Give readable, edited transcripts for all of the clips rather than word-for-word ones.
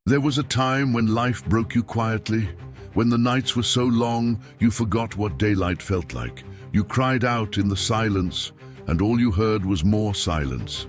There was a time when life broke you quietly, when the nights were so long you forgot what daylight felt like. You cried out in the silence, and all you heard was more silence.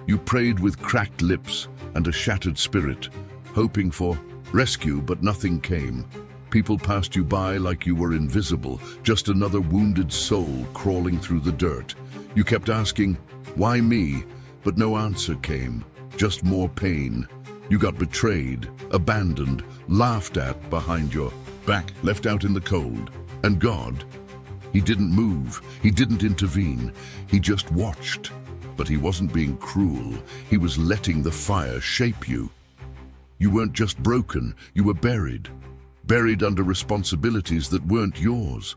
You prayed with cracked lips and a shattered spirit, hoping for rescue, but nothing came. People passed you by like you were invisible, just another wounded soul crawling through the dirt. You kept asking, "Why me?" But no answer came, just more pain. You got betrayed, abandoned, laughed at behind your back, left out in the cold. And God, He didn't move, He didn't intervene, He just watched. But He wasn't being cruel, He was letting the fire shape you. You weren't just broken, you were buried. Buried under responsibilities that weren't yours.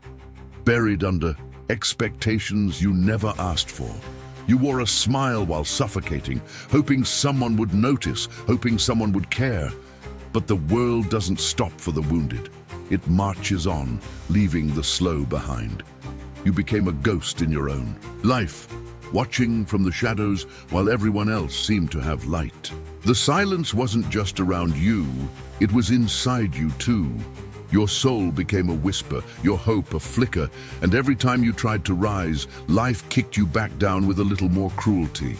Buried under expectations you never asked for. You wore a smile while suffocating, hoping someone would notice, hoping someone would care. But the world doesn't stop for the wounded. It marches on, leaving the slow behind. You became a ghost in your own life, watching from the shadows while everyone else seemed to have light. The silence wasn't just around you, it was inside you too. Your soul became a whisper, your hope a flicker, and every time you tried to rise, life kicked you back down with a little more cruelty.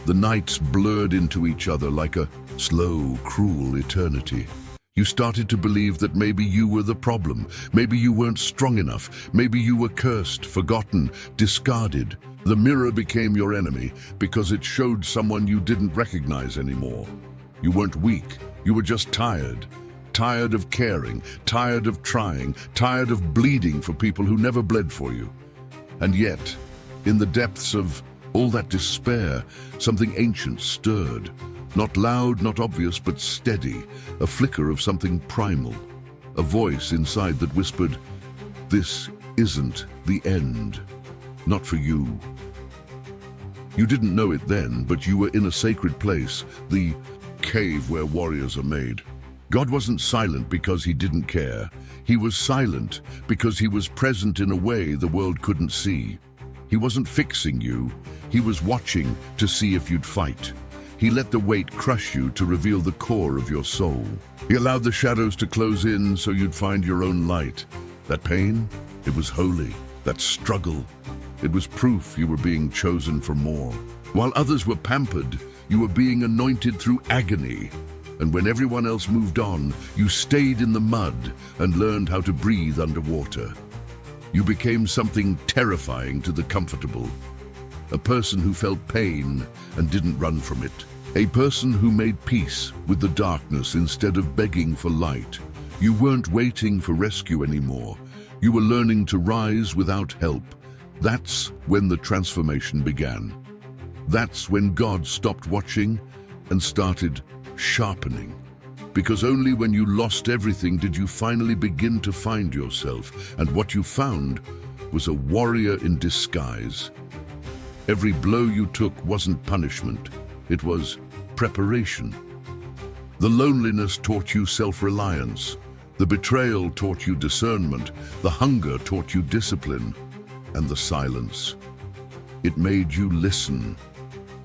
The nights blurred into each other like a slow, cruel eternity. You started to believe that maybe you were the problem, maybe you weren't strong enough, maybe you were cursed, forgotten, discarded. The mirror became your enemy because it showed someone you didn't recognize anymore. You weren't weak, you were just tired. Tired of caring, tired of trying, tired of bleeding for people who never bled for you. And yet, in the depths of all that despair, something ancient stirred. Not loud, not obvious, but steady, a flicker of something primal. A voice inside that whispered, "This isn't the end. Not for you." You didn't know it then, but you were in a sacred place, the cave where warriors are made. God wasn't silent because He didn't care. He was silent because He was present in a way the world couldn't see. He wasn't fixing you. He was watching to see if you'd fight. He let the weight crush you to reveal the core of your soul. He allowed the shadows to close in so you'd find your own light. That pain, it was holy. That struggle, it was proof you were being chosen for more. While others were pampered, you were being anointed through agony. And when everyone else moved on, you stayed in the mud and learned how to breathe underwater. You became something terrifying to the comfortable. A person who felt pain and didn't run from it. A person who made peace with the darkness instead of begging for light. You weren't waiting for rescue anymore. You were learning to rise without help. That's when the transformation began. That's when God stopped watching and started sharpening. Because only when you lost everything did you finally begin to find yourself. And what you found was a warrior in disguise. Every blow you took wasn't punishment. It was preparation. The loneliness taught you self-reliance. The betrayal taught you discernment. The hunger taught you discipline. And the silence, it made you listen.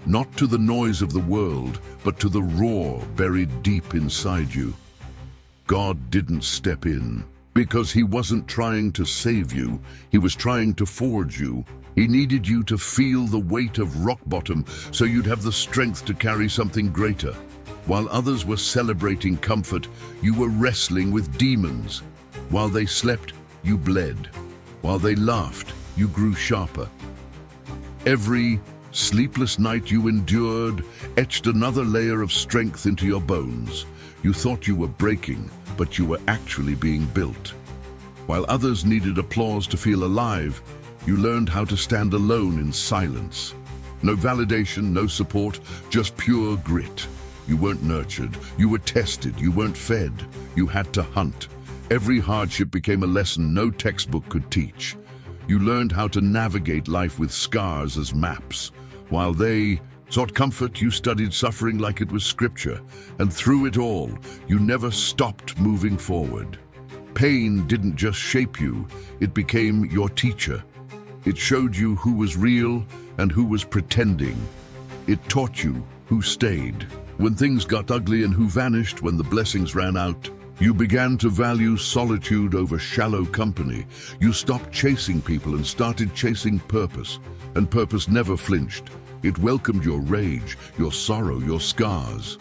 Not to the noise of the world, but to the roar buried deep inside you. God didn't step in because He wasn't trying to save you. He was trying to forge you. He needed you to feel the weight of rock bottom so you'd have the strength to carry something greater. While others were celebrating comfort, you were wrestling with demons. While they slept, you bled. While they laughed, you grew sharper. Every sleepless night you endured etched another layer of strength into your bones. You thought you were breaking, but you were actually being built. While others needed applause to feel alive, you learned how to stand alone in silence. No validation, no support, just pure grit. You weren't nurtured, you were tested, you weren't fed. You had to hunt. Every hardship became a lesson no textbook could teach. You learned how to navigate life with scars as maps. While they sought comfort, you studied suffering like it was scripture. And through it all, you never stopped moving forward. Pain didn't just shape you, it became your teacher. It showed you who was real and who was pretending. It taught you who stayed When things got ugly and who vanished when the blessings ran out, you began to value solitude over shallow company. You stopped chasing people and started chasing purpose. And purpose never flinched. It welcomed your rage, your sorrow, your scars.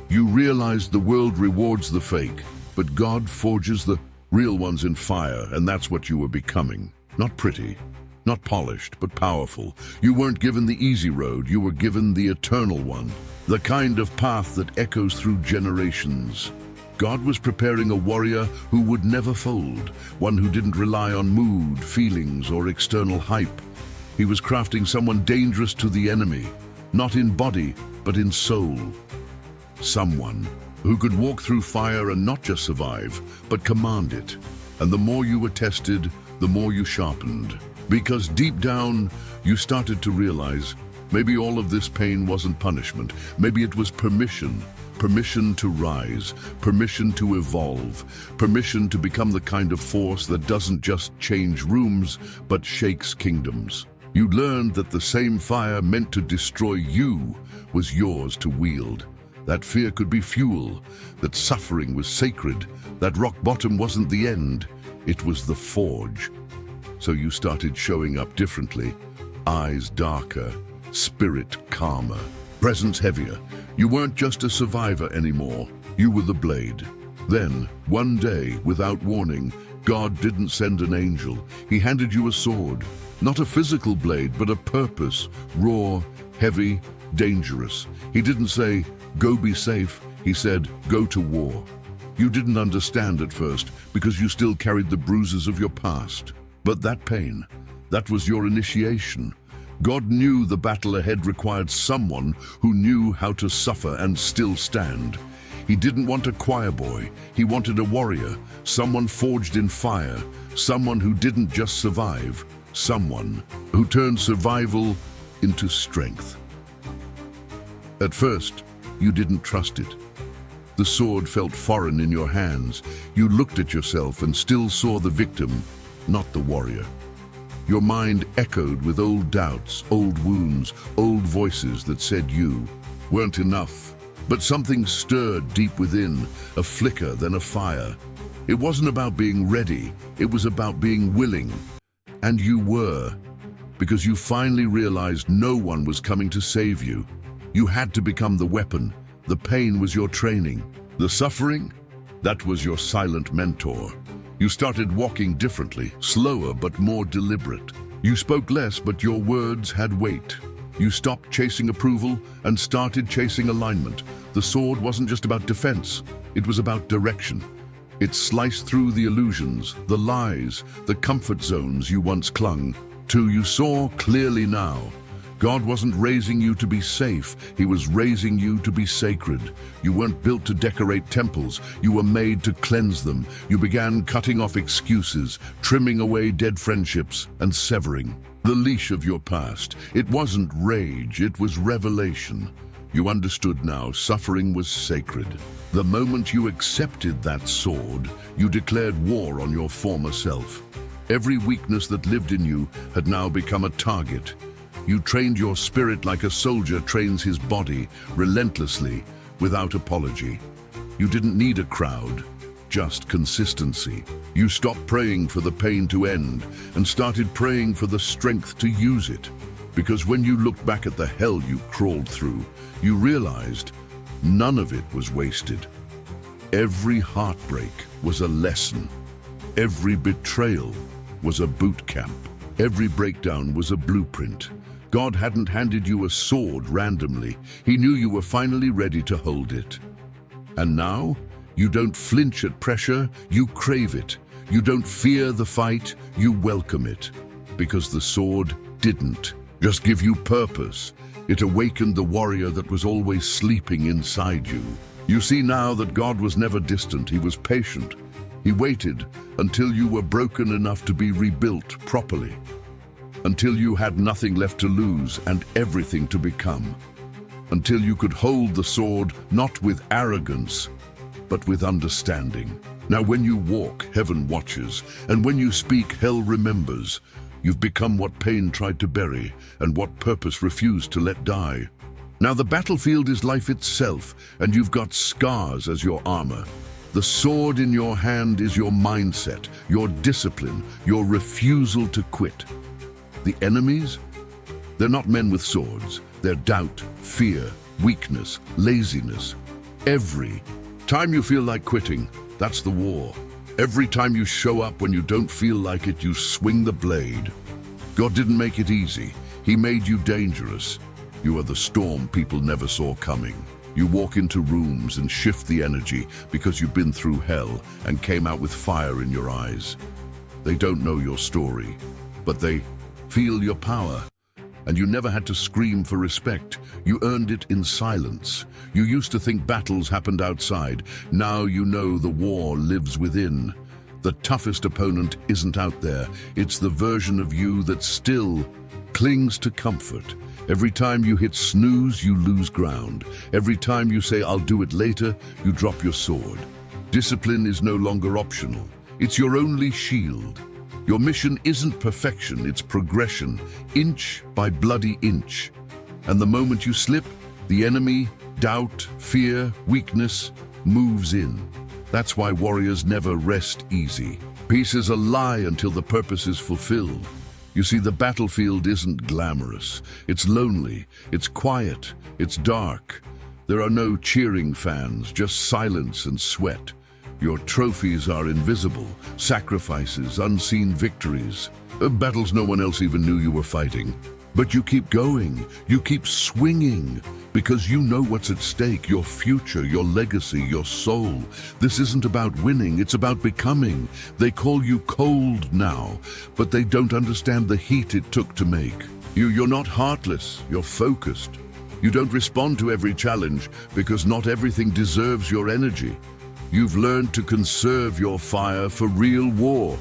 You realized the world rewards the fake, but God forges the real ones in fire, and that's what you were becoming. Not pretty, not polished, but powerful. You weren't given the easy road, you were given the eternal one. The kind of path that echoes through generations. God was preparing a warrior who would never fold, one who didn't rely on mood, feelings, or external hype. He was crafting someone dangerous to the enemy, not in body, but in soul. Someone who could walk through fire and not just survive, but command it. And the more you were tested, the more you sharpened. Because deep down, you started to realize maybe all of this pain wasn't punishment. Maybe it was permission. Permission to rise, permission to evolve, permission to become the kind of force that doesn't just change rooms, but shakes kingdoms. You learned that the same fire meant to destroy you was yours to wield. That fear could be fuel, that suffering was sacred, that rock bottom wasn't the end, it was the forge. So you started showing up differently, eyes darker, spirit calmer, presence heavier. You weren't just a survivor anymore, you were the blade. Then, one day, without warning, God didn't send an angel. He handed you a sword, not a physical blade, but a purpose, raw, heavy, dangerous. He didn't say, go be safe. He said, go to war. You didn't understand at first because you still carried the bruises of your past. But that pain, that was your initiation. God knew the battle ahead required someone who knew how to suffer and still stand. He didn't want a choir boy, he wanted a warrior, someone forged in fire, someone who didn't just survive, someone who turned survival into strength. At first, you didn't trust it. The sword felt foreign in your hands. You looked at yourself and still saw the victim, not the warrior. Your mind echoed with old doubts, old wounds, old voices that said you weren't enough. But something stirred deep within, a flicker, then a fire. It wasn't about being ready, it was about being willing. And you were, because you finally realized no one was coming to save you. You had to become the weapon. The pain was your training. The suffering, that was your silent mentor. You started walking differently, slower but more deliberate. You spoke less, but your words had weight. You stopped chasing approval and started chasing alignment. The sword wasn't just about defense, it was about direction. It sliced through the illusions, the lies, the comfort zones you once clung to. You saw clearly now. God wasn't raising you to be safe, He was raising you to be sacred. You weren't built to decorate temples, you were made to cleanse them. You began cutting off excuses, trimming away dead friendships, and severing the leash of your past. It wasn't rage, it was revelation. You understood now, suffering was sacred. The moment you accepted that sword, you declared war on your former self. Every weakness that lived in you had now become a target. You trained your spirit like a soldier trains his body, relentlessly, without apology. You didn't need a crowd, just consistency. You stopped praying for the pain to end and started praying for the strength to use it. Because when you looked back at the hell you crawled through, you realized none of it was wasted. Every heartbreak was a lesson. Every betrayal was a boot camp. Every breakdown was a blueprint. God hadn't handed you a sword randomly. He knew you were finally ready to hold it. And now, you don't flinch at pressure, you crave it. You don't fear the fight, you welcome it. Because the sword didn't just give you purpose. It awakened the warrior that was always sleeping inside you. You see now that God was never distant, He was patient. He waited until you were broken enough to be rebuilt properly. Until you had nothing left to lose and everything to become. Until you could hold the sword not with arrogance, but with understanding. Now when you walk, heaven watches, and when you speak, hell remembers. You've become what pain tried to bury and what purpose refused to let die. Now the battlefield is life itself, and you've got scars as your armor. The sword in your hand is your mindset, your discipline, your refusal to quit. The enemies? They're not men with swords. They're doubt, fear, weakness, laziness. Every time you feel like quitting, that's the war. Every time you show up when you don't feel like it, you swing the blade. God didn't make it easy. He made you dangerous. You are the storm people never saw coming. You walk into rooms and shift the energy because you've been through hell and came out with fire in your eyes. They don't know your story, but they feel your power. And you never had to scream for respect. You earned it in silence. You used to think battles happened outside. Now you know the war lives within. The toughest opponent isn't out there. It's the version of you that still clings to comfort. Every time you hit snooze, you lose ground. Every time you say, "I'll do it later," you drop your sword. Discipline is no longer optional. It's your only shield. Your mission isn't perfection, it's progression, inch by bloody inch. And the moment you slip, the enemy, doubt, fear, weakness, moves in. That's why warriors never rest easy. Peace is a lie until the purpose is fulfilled. You see, the battlefield isn't glamorous. It's lonely, it's quiet, it's dark. There are no cheering fans, just silence and sweat. Your trophies are invisible, sacrifices, unseen victories. Battles no one else even knew you were fighting. But you keep going, you keep swinging, because you know what's at stake, your future, your legacy, your soul. This isn't about winning, it's about becoming. They call you cold now, but they don't understand the heat it took to make. You're not heartless, you're focused. You don't respond to every challenge, because not everything deserves your energy. You've learned to conserve your fire for real war.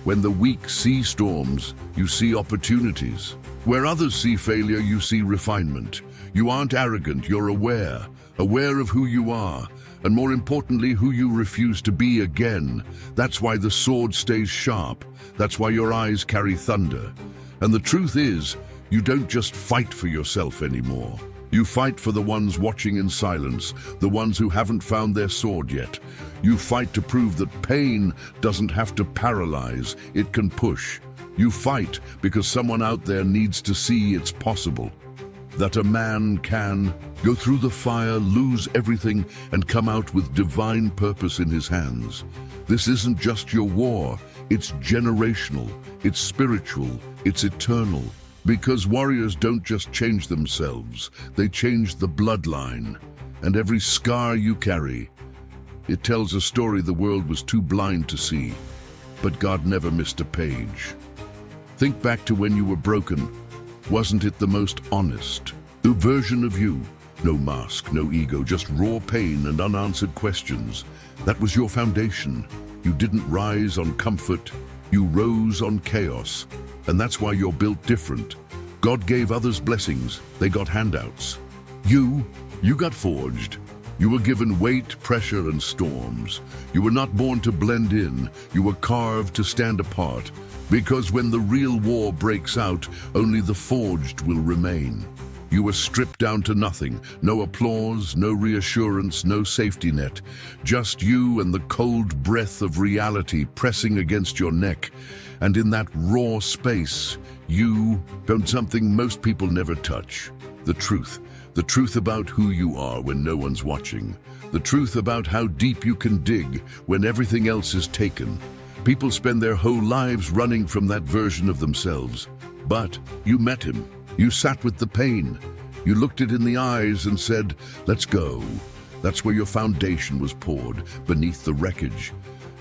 When the weak see storms, you see opportunities. Where others see failure, you see refinement. You aren't arrogant, you're aware of who you are, and more importantly, who you refuse to be again. That's why the sword stays sharp. That's why your eyes carry thunder. And the truth is, you don't just fight for yourself anymore. You fight for the ones watching in silence, the ones who haven't found their sword yet. You fight to prove that pain doesn't have to paralyze, it can push. You fight because someone out there needs to see it's possible. That a man can go through the fire, lose everything, and come out with divine purpose in his hands. This isn't just your war, it's generational, it's spiritual, it's eternal. Because warriors don't just change themselves, they change the bloodline. And every scar you carry, it tells a story the world was too blind to see. But God never missed a page. Think back to when you were broken. Wasn't it the most honest? The version of you. No mask, no ego, just raw pain and unanswered questions. That was your foundation. You didn't rise on comfort, you rose on chaos. And that's why you're built different. God gave others blessings, they got handouts. You got forged. You were given weight, pressure, and storms. You were not born to blend in, you were carved to stand apart. Because when the real war breaks out, only the forged will remain. You were stripped down to nothing, no applause, no reassurance, no safety net. Just you and the cold breath of reality pressing against your neck. And in that raw space, you found something most people never touch. The truth. The truth about who you are when no one's watching. The truth about how deep you can dig when everything else is taken. People spend their whole lives running from that version of themselves. But you met him. You sat with the pain. You looked it in the eyes and said, "Let's go." That's where your foundation was poured, beneath the wreckage.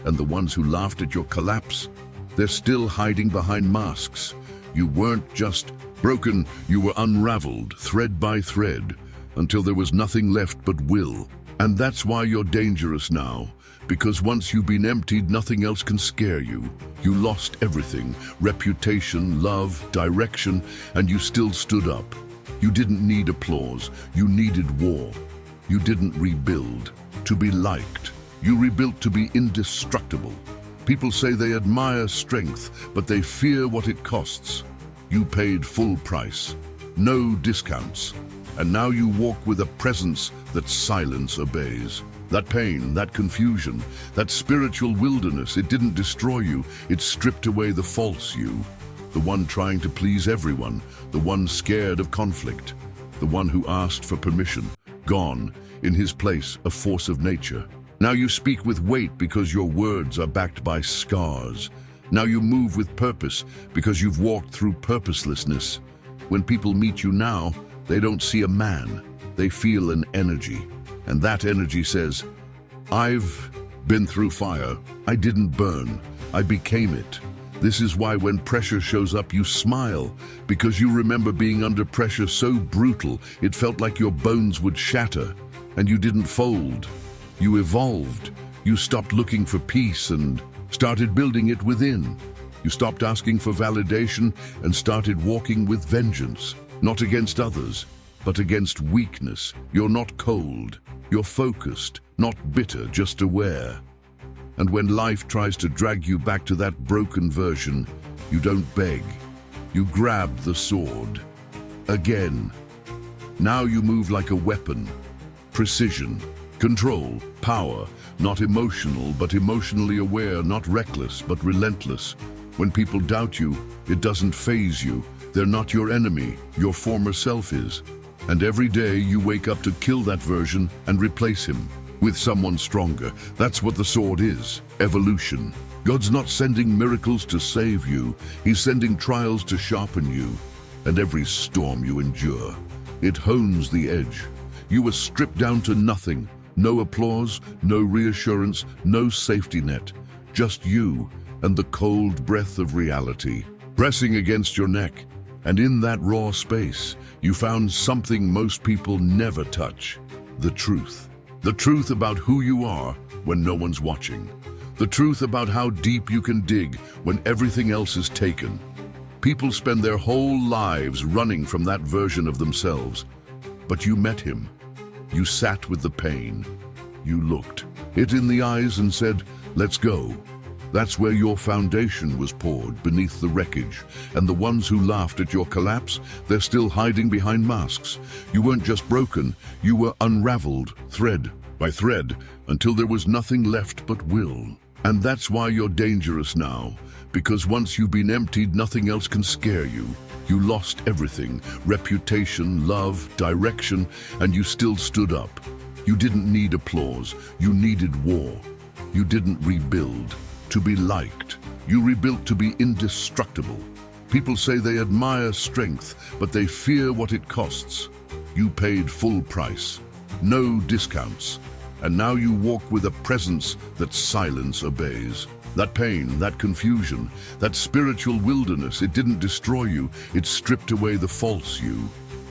And the ones who laughed at your collapse, they're still hiding behind masks. You weren't just broken, you were unraveled, thread by thread, until there was nothing left but will. And that's why you're dangerous now. Because once you've been emptied, nothing else can scare you. You lost everything, reputation, love, direction, and you still stood up. You didn't need applause, you needed war. You didn't rebuild to be liked. You rebuilt to be indestructible. People say they admire strength, but they fear what it costs. You paid full price, no discounts. and now you walk with a presence that silence obeys. That pain, that confusion, that spiritual wilderness, it didn't destroy you, it stripped away the false you. The one trying to please everyone, the one scared of conflict, the one who asked for permission, gone, in his place a force of nature. Now you speak with weight because your words are backed by scars. Now you move with purpose because you've walked through purposelessness. When people meet you now, they don't see a man, they feel an energy. And that energy says, I've been through fire, I didn't burn, I became it. This is why when pressure shows up, you smile, because you remember being under pressure so brutal, it felt like your bones would shatter, and you didn't fold. You evolved. You stopped looking for peace and started building it within. You stopped asking for validation and started walking with vengeance, not against others, but against weakness. You're not cold. You're focused, not bitter, just aware. And when life tries to drag you back to that broken version, you don't beg. You grab the sword. Again. Now you move like a weapon. Precision, control, power, not emotional, but emotionally aware, not reckless, but relentless. When people doubt you, it doesn't faze you. They're not your enemy, your former self is. And every day you wake up to kill that version and replace him with someone stronger. That's what the sword is, evolution. God's not sending miracles to save you. He's sending trials to sharpen you. And every storm you endure, it hones the edge. You were stripped down to nothing. No applause, no reassurance, no safety net. Just you and the cold breath of reality pressing against your neck. And in that raw space, you found something most people never touch. The truth. The truth about who you are when no one's watching. The truth about how deep you can dig when everything else is taken. People spend their whole lives running from that version of themselves. But you met him. You sat with the pain. You looked it in the eyes and said, let's go. That's where your foundation was poured, beneath the wreckage. And the ones who laughed at your collapse, they're still hiding behind masks. You weren't just broken, you were unraveled, thread by thread, until there was nothing left but will. And that's why you're dangerous now, because once you've been emptied, nothing else can scare you. You lost everything, reputation, love, direction, and you still stood up. You didn't need applause, you needed war. You didn't rebuild to be liked. You rebuilt to be indestructible. People say they admire strength, but they fear what it costs. You paid full price, no discounts, and now you walk with a presence that silence obeys. That pain, that confusion, that spiritual wilderness, it didn't destroy you, it stripped away the false you.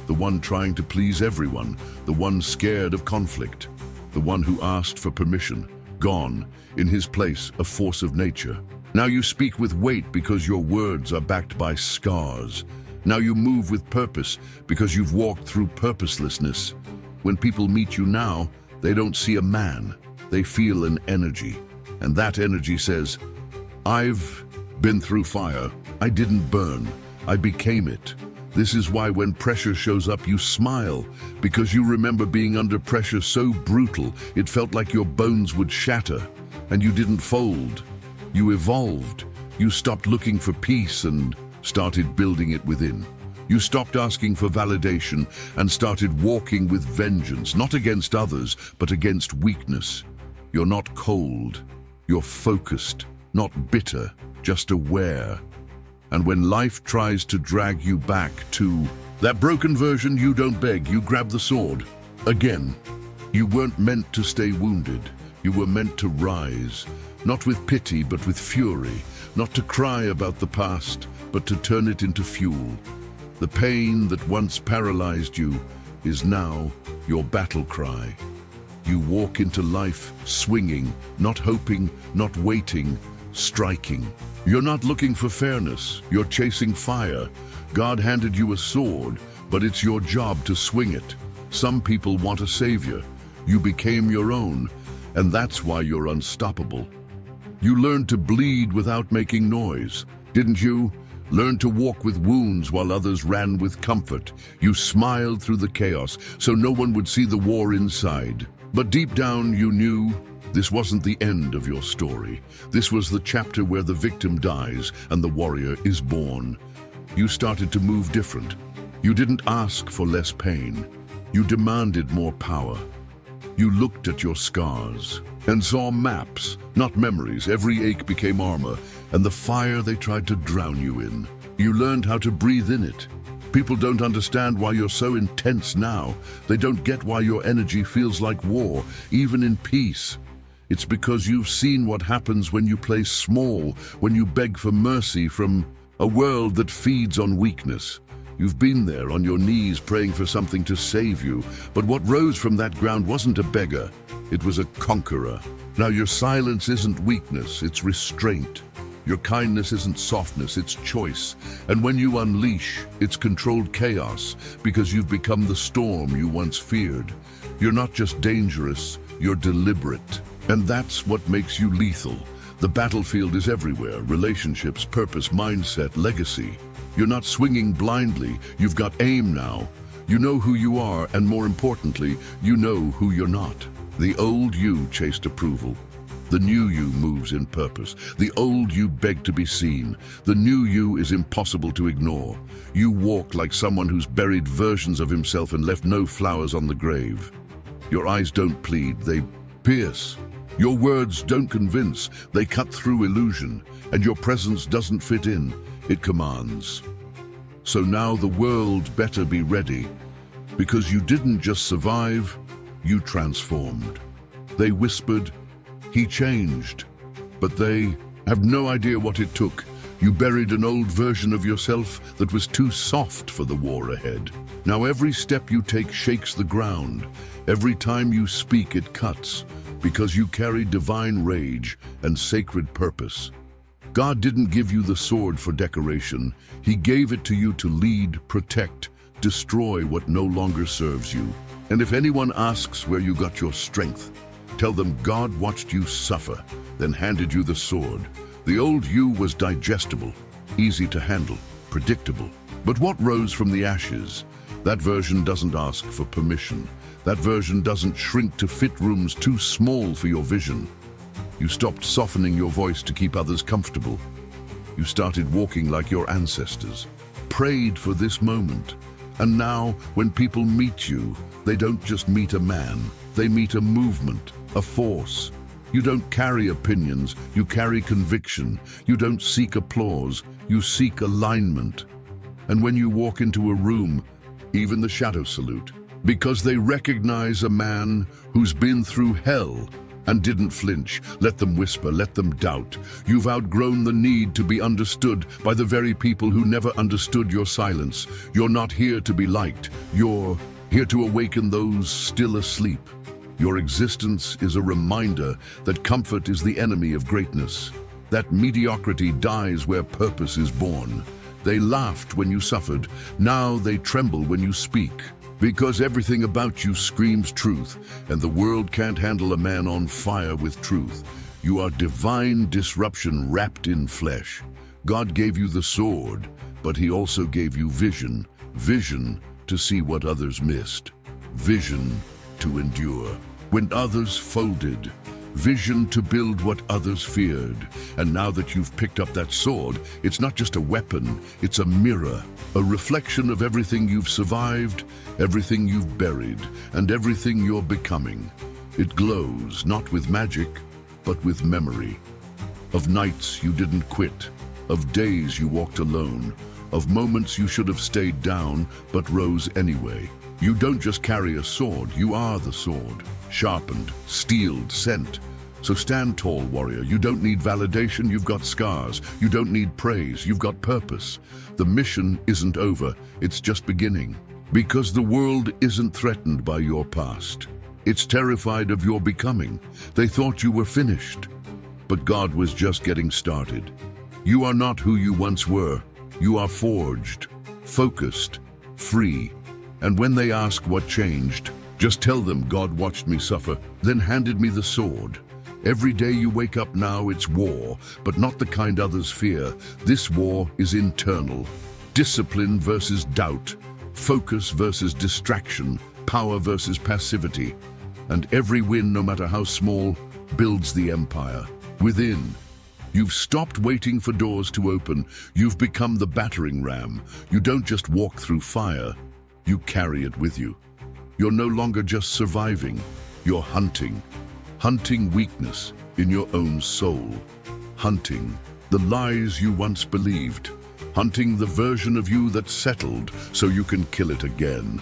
The one trying to please everyone, the one scared of conflict, the one who asked for permission, gone, in his place a force of nature. Now you speak with weight because your words are backed by scars. Now you move with purpose because you've walked through purposelessness. When people meet you now, they don't see a man, they feel an energy. And that energy says, I've been through fire, I didn't burn, I became it. This is why when pressure shows up, you smile, because you remember being under pressure so brutal, it felt like your bones would shatter, and you didn't fold. You evolved. You stopped looking for peace and started building it within. You stopped asking for validation and started walking with vengeance, not against others, but against weakness. You're not cold. You're focused, not bitter, just aware. And when life tries to drag you back to that broken version, you don't beg, you grab the sword. Again, you weren't meant to stay wounded. You were meant to rise, not with pity, but with fury, not to cry about the past, but to turn it into fuel. The pain that once paralyzed you is now your battle cry. You walk into life swinging, not hoping, not waiting, striking. You're not looking for fairness, you're chasing fire. God handed you a sword, but it's your job to swing it. Some people want a savior. You became your own, and that's why you're unstoppable. You learned to bleed without making noise, didn't you? learned to walk with wounds while others ran with comfort. You smiled through the chaos so no one would see the war inside. But deep down you knew this wasn't the end of your story. This was the chapter where the victim dies and the warrior is born. You started to move different. You didn't ask for less pain. You demanded more power. You looked at your scars and saw maps, not memories. Every ache became armor, and the fire they tried to drown you in. You learned how to breathe in it. People don't understand why you're so intense now. They don't get why your energy feels like war, even in peace. It's because you've seen what happens when you play small, when you beg for mercy from a world that feeds on weakness. You've been there on your knees praying for something to save you, but what rose from that ground wasn't a beggar, it was a conqueror. Now your silence isn't weakness, it's restraint. Your kindness isn't softness, it's choice. And when you unleash, it's controlled chaos, because you've become the storm you once feared. You're not just dangerous, you're deliberate. And that's what makes you lethal. The battlefield is everywhere: relationships, purpose, mindset, legacy. You're not swinging blindly, you've got aim now. You know who you are, and more importantly, you know who you're not. The old you chased approval. The new you moves in purpose. The old you begged to be seen. The new you is impossible to ignore. You walk like someone who's buried versions of himself and left no flowers on the grave. Your eyes don't plead, they pierce. Your words don't convince, they cut through illusion. And your presence doesn't fit in, it commands. So now the world better be ready, because you didn't just survive, you transformed. They whispered, he changed, but they have no idea what it took. You buried an old version of yourself that was too soft for the war ahead. Now every step you take shakes the ground. Every time you speak, it cuts, because you carry divine rage and sacred purpose. God didn't give you the sword for decoration. He gave it to you to lead, protect, destroy what no longer serves you. And if anyone asks where you got your strength, tell them God watched you suffer, then handed you the sword. The old you was digestible, easy to handle, predictable. But what rose from the ashes? That version doesn't ask for permission. That version doesn't shrink to fit rooms too small for your vision. You stopped softening your voice to keep others comfortable. You started walking like your ancestors, prayed for this moment. And now, when people meet you, they don't just meet a man, they meet a movement, a force. You don't carry opinions, you carry conviction. You don't seek applause, you seek alignment. And when you walk into a room, even the shadows salute, because they recognize a man who's been through hell and didn't flinch. Let them whisper, let them doubt. You've outgrown the need to be understood by the very people who never understood your silence. You're not here to be liked. You're here to awaken those still asleep. Your existence is a reminder that comfort is the enemy of greatness, that mediocrity dies where purpose is born. They laughed when you suffered. Now they tremble when you speak. Because everything about you screams truth, and the world can't handle a man on fire with truth. You are divine disruption wrapped in flesh. God gave you the sword, but he also gave you vision. Vision to see what others missed. Vision to endure when others folded. Vision to build what others feared. And now that you've picked up that sword, it's not just a weapon, it's a mirror, a reflection of everything you've survived, everything you've buried, and everything you're becoming. It glows, not with magic, but with memory. Of nights you didn't quit, of days you walked alone, of moments you should have stayed down, but rose anyway. You don't just carry a sword, you are the sword. Sharpened, steeled, sent. So stand tall, warrior. You don't need validation, you've got scars. You don't need praise, you've got purpose. The mission isn't over, it's just beginning. Because the world isn't threatened by your past. It's terrified of your becoming. They thought you were finished. But God was just getting started. You are not who you once were. You are forged, focused, free. And when they ask what changed, just tell them God watched me suffer, then handed me the sword. Every day you wake up now, it's war, but not the kind others fear. This war is internal. Discipline versus doubt, focus versus distraction, power versus passivity. And every win, no matter how small, builds the empire. Within, you've stopped waiting for doors to open. You've become the battering ram. You don't just walk through fire, you carry it with you. You're no longer just surviving, you're hunting. Hunting weakness in your own soul. Hunting the lies you once believed. Hunting the version of you that settled so you can kill it again.